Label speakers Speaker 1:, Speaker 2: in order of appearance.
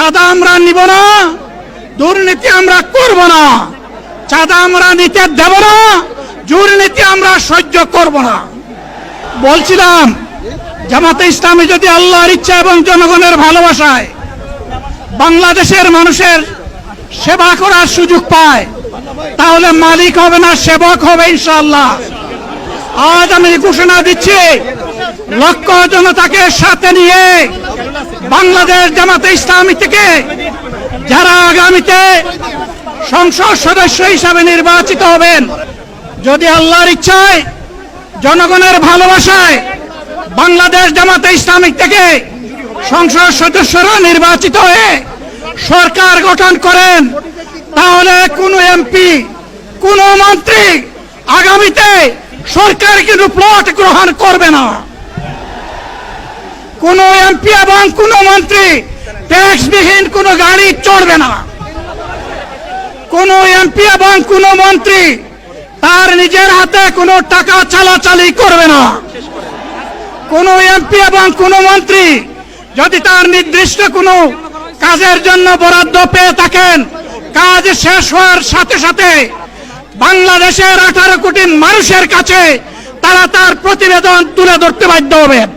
Speaker 1: চাঁদা আমরা নিব না, দুর্নীতি আমরা করব না। চাঁদা আমরা নিতে দেব না, দুর্নীতি আমরা সহ্য করব না। বলছিলাম জামাতে ইসলামী যদি আল্লাহর ইচ্ছা এবং জনগণের ভালোবাসায় বাংলাদেশের মানুষের সেবা করার সুযোগ পায়, তাহলে মালিক হবে না, সেবক হবে ইনশাআল্লাহ। আজ আমি ঘোষণা দিচ্ছি, লক্ষ জনতাকে সাথে নিয়ে বাংলাদেশ জামাতে ইসলামী থেকে যারা আগামীতে সংসদ সদস্য হিসাবে নির্বাচিত হবেন, যদি আল্লাহর ইচ্ছায় জনগণের ভালোবাসায় বাংলাদেশ জামাতে ইসলামী থেকে সংসদ সদস্যরা নির্বাচিত হয়ে সরকার গঠন করেন, তাহলে কোনো এমপি, কোনো মন্ত্রী আগামীতে সরকার কিন্তু প্লট গ্রহণ করবে না। কোনো এমপি এবং কোনো মন্ত্রী ট্যাক্সবিহীন কোনো গাড়ি চড়বে না। কোনো এমপি এবং কোনো মন্ত্রী তার নিজের হাতে কোনো টাকা চালাচালি করবে না। কোনো এমপি এবং কোনো মন্ত্রী যদি তার নির্দিষ্ট কোনো কাজের জন্য বরাদ্দ পেয়ে থাকেন, কাজ শেষ হওয়ার সাথে সাথে বাংলাদেশের 18 কোটি মানুষের কাছে তারা তার প্রতিবেদন তুলে ধরতে বাধ্য হবেন।